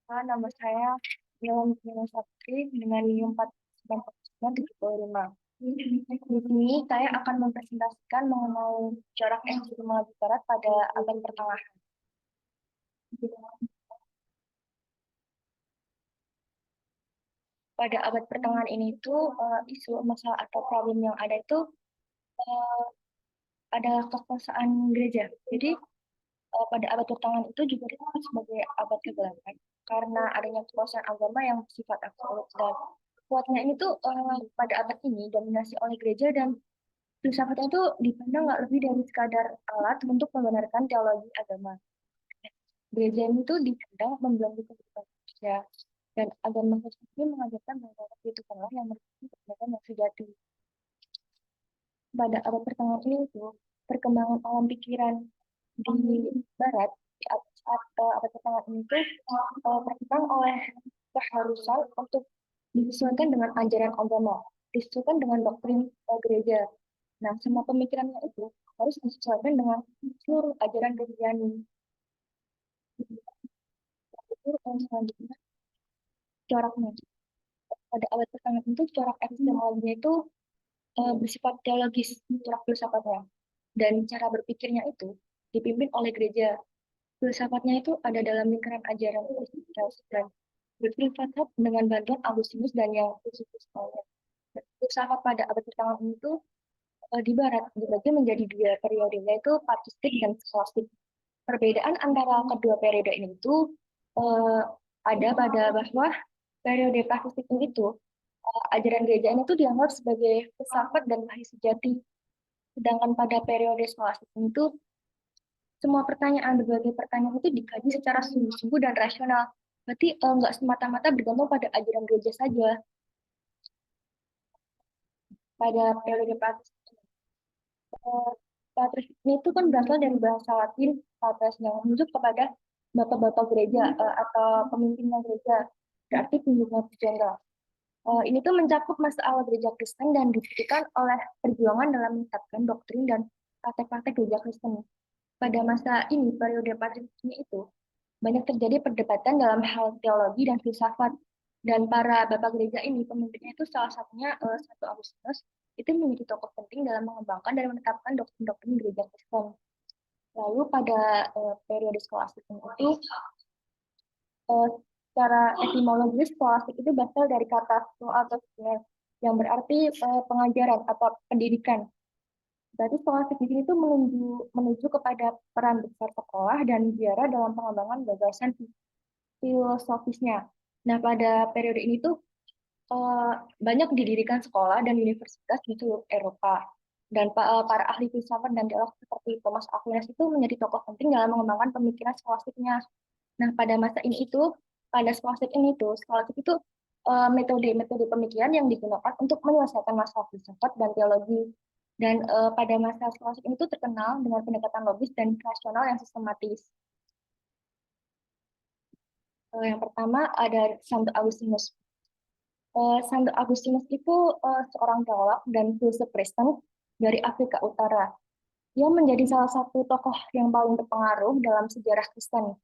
Nama saya Nilam Vina Sakti dengan NIM 49975. Di sini saya akan mempresentasikan mengenai corak epistemologi barat pada abad pertengahan. Pada abad pertengahan ini isu masalah atau problem yang ada itu eh, adalah kekuasaan gereja. Jadi pada abad pertengahan itu juga disebut sebagai abad kegelapan karena adanya kekuasaan agama yang bersifat absolut dan kuatnya ini pada abad ini dominasi oleh gereja dan filsafatnya itu dipandang nggak lebih dari sekadar alat untuk membenarkan teologi agama. Gereja ini tuh dipandang membelenggu kehidupan manusia dan agama Kristen ini mengajarkan bahwa itu Allah yang merupakan kebenaran yang sejati. Pada abad pertengahan ini perkembangan alam pikiran di Barat di abad pertengahan ini terkembang oleh keharusan untuk disesuaikan dengan ajaran agama, disesuaikan dengan doktrin gereja. Nah, semua pemikirannya itu harus disesuaikan dengan seluruh ajaran Kristiani. Itu selanjutnya coraknya. Pada abad pertengahan itu corak epistemologinya itu bersifat teologis, corak filsafatnya. Dan cara berpikirnya itu dipimpin oleh gereja. Filsafatnya itu ada dalam lingkaran ajaran Kristus dan berfilsafat dengan bantuan Agustinus dan yang khusus lainnya. Filsafat pada abad pertengahan itu di Barat dibagi menjadi dua periode, yaitu patristik dan skolastik. Perbedaan antara kedua periode ini uh, ada pada bahwa periode patristik ini ajaran gereja ini dianggap sebagai filsafat dan wahyu sejati. Sedangkan pada periode skolastik ini semua pertanyaan, berbagai pertanyaan itu dikaji secara sungguh-sungguh dan rasional. Berarti nggak semata-mata bergantung pada ajaran gereja saja. Pada periode patristik Patris ini kan berasal dari bahasa Latin patres yang menunjuk kepada bapak-bapak gereja atau pemimpinnya gereja, berarti pemimpinnya jenderal. Ini mencakup masa awal gereja Kristen dan dibuktikan oleh perjuangan dalam menetapkan doktrin dan praktek-praktek gereja Kristen. Pada masa ini, periode patris ini banyak terjadi perdebatan dalam hal teologi dan filsafat. Dan para bapak gereja ini, pemimpinnya salah satunya Santo Agustinus, itu menjadi tokoh penting dalam mengembangkan dan menetapkan doktrin-doktrin gereja Kristen. Lalu pada periode skolastik itu, secara etimologis skolastik itu berasal dari kata school atau school, yang berarti pengajaran atau pendidikan. Berarti skolastik di sini menuju kepada peran besar sekolah dan biara dalam pengembangan gagasan filosofisnya. Nah, pada periode ini eh, banyak didirikan sekolah dan universitas di seluruh Eropa. Dan para ahli filsafat dan teolog seperti Thomas Aquinas itu menjadi tokoh penting dalam mengembangkan pemikiran skolastiknya. Nah, pada masa ini pada skolastik itu metode-metode pemikiran yang digunakan untuk menyelesaikan masalah filsafat dan teologi. Dan pada masa skolastik ini terkenal dengan pendekatan logis dan rasional yang sistematis. Yang pertama ada Santo Agustinus. Santo Agustinus itu seorang teolog dan filsuf Kristen dari Afrika Utara. Ia menjadi salah satu tokoh yang paling berpengaruh dalam sejarah Kristen.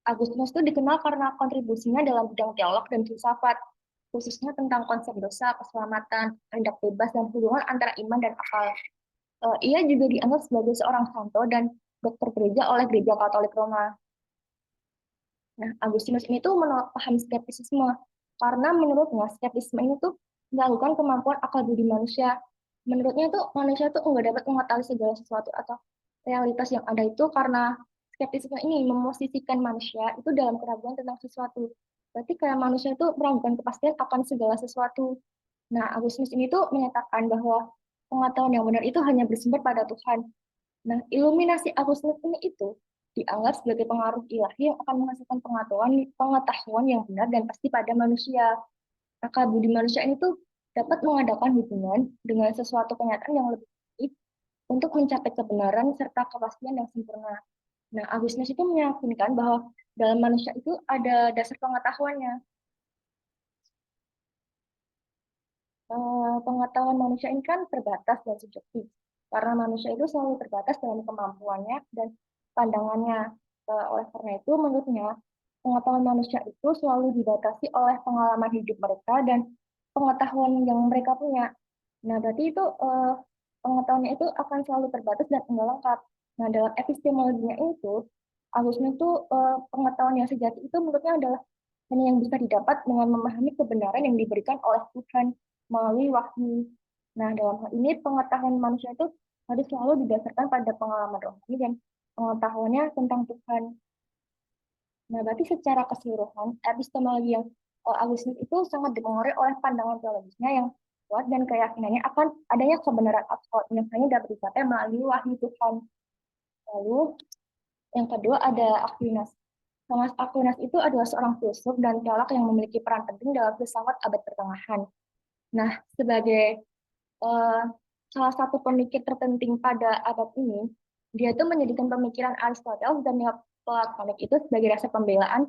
Agustinus itu dikenal karena kontribusinya dalam bidang teolog dan filsafat, khususnya tentang konsep dosa, keselamatan, kehendak bebas, dan hubungan antara iman dan akal. Ia juga dianggap sebagai seorang santo dan dokter gereja oleh Gereja Katolik Roma. Nah, Agustinus ini menolak paham skeptisisme karena menurutnya skeptisisme ini melakukan kemampuan akal budi manusia. Menurutnya manusia nggak dapat mengetahui segala sesuatu atau realitas yang ada karena skeptisisme ini memosisikan manusia itu dalam keraguan tentang sesuatu. Berarti kayak manusia meragukan kepastian akan segala sesuatu. Nah, Agustinus ini menyatakan bahwa pengetahuan yang benar itu hanya bersumber pada Tuhan. Nah, iluminasi Agustinus ini dianggap sebagai pengaruh ilahi yang akan menghasilkan pengetahuan yang benar dan pasti pada manusia. Akal budi manusia ini dapat mengadakan hubungan dengan sesuatu kenyataan yang lebih baik untuk mencapai kebenaran serta kepastian yang sempurna. Nah, Agustinus itu meyakinkan bahwa dalam manusia itu ada dasar pengetahuannya. Pengetahuan manusia ini kan terbatas dan subjektif. Karena manusia itu selalu terbatas dalam kemampuannya dan pandangannya. Oleh karena itu, menurutnya, pengetahuan manusia itu selalu dibatasi oleh pengalaman hidup mereka dan pengetahuan yang mereka punya. Nah, berarti itu pengetahuannya itu akan selalu terbatas dan enggak lengkap. Nah, dalam epistemologinya itu, Agustinus itu pengetahuan yang sejati itu menurutnya adalah hanya yang bisa didapat dengan memahami kebenaran yang diberikan oleh Tuhan melalui wahyu. Nah, dalam hal ini pengetahuan manusia itu harus selalu didasarkan pada pengalaman rohani dan pengetahuannya tentang Tuhan. Nah, berarti secara keseluruhan, epistemologi yang Agustinus itu sangat dipengaruhi oleh pandangan teologisnya yang kuat dan keyakinannya akan adanya kebenaran absolut yang hanya dapat dicapai melalui wahyu Tuhan. Lalu, yang kedua ada Aquinas. Thomas Aquinas itu adalah seorang filsuf dan teolog yang memiliki peran penting dalam filsafat abad pertengahan. Nah, sebagai uh, salah satu pemikir terpenting pada abad ini, dia itu menjadikan pemikiran Aristoteles dan Neoplatonik itu sebagai dasar pembelaan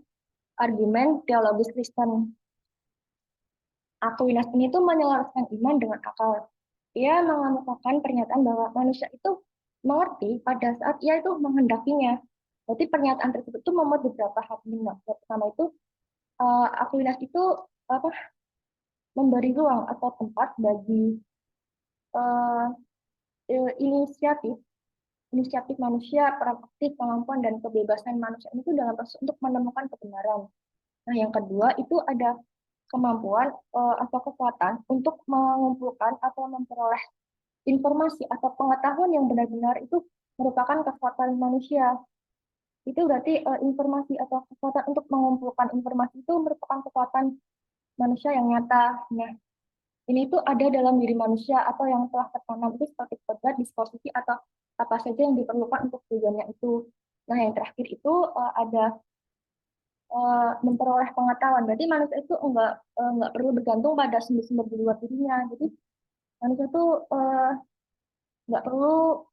argumen teologis Kristen. Aquinas ini tuh menyelaraskan iman dengan akal. Ia mengemukakan pernyataan bahwa manusia itu mengerti pada saat ia itu menghendakinya. Jadi pernyataan tersebut itu memuat beberapa hal penting. Pertama itu Aquinas itu apa memberi ruang atau tempat bagi uh, inisiatif inisiatif manusia, peran aktif, kemampuan dan kebebasan manusia itu dalam proses untuk menemukan kebenaran. Nah, yang kedua itu ada kemampuan atau kekuatan untuk mengumpulkan atau memperoleh informasi atau pengetahuan yang benar-benar itu merupakan kekuatan manusia. Itu berarti informasi atau kekuatan untuk mengumpulkan informasi itu merupakan kekuatan manusia yang nyata. Nah, ini itu ada dalam diri manusia atau yang telah tertanam itu seperti kodrat, disposisi, atau apa saja yang diperlukan untuk tujuannya itu. Nah, yang terakhir itu ada memperoleh pengetahuan. Berarti manusia itu enggak perlu bergantung pada sumber-sumber di luar dirinya. Jadi manusia itu enggak perlu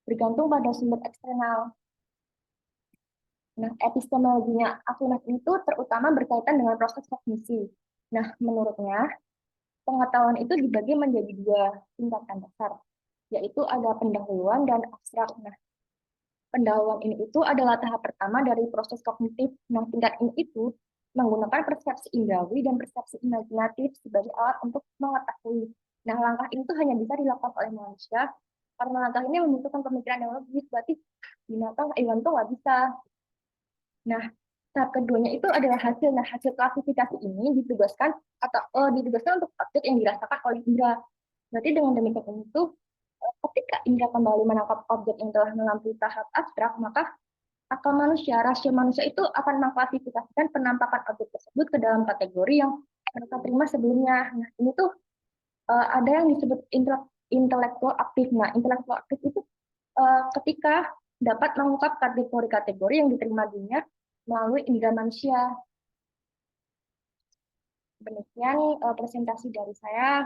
bergantung pada sumber eksternal. Nah, epistemologinya Aquinas itu terutama berkaitan dengan proses kognisi. Nah, menurutnya pengetahuan itu dibagi menjadi dua tingkatan dasar, yaitu ada pendahuluan dan abstrak. Nah, pendahuluan ini itu adalah tahap pertama dari proses kognitif. Nah, tingkat ini itu menggunakan persepsi indrawi dan persepsi imajinatif sebagai alat untuk mengetahui. Nah, langkah itu hanya bisa dilakukan oleh manusia karena langkah ini membutuhkan pemikiran yang logis, berarti binatang, hewan itu nggak bisa. Nah, tahap keduanya itu adalah hasil. Nah, hasil klasifikasi ini ditugaskan atau ditugaskan untuk objek yang dirasakan oleh indera. Berarti dengan demikian itu, ketika indera kembali menangkap objek yang telah melampaui tahap abstrak, maka akal manusia, rasio manusia itu akan mengklasifikasikan penampakan objek tersebut ke dalam kategori yang mereka terima sebelumnya. Nah, ini tuh ada yang disebut intelektual aktif. Nah, intelektual aktif itu ketika dapat mengungkap kategori-kategori yang diterima dunia melalui indera manusia. Demikian presentasi dari saya.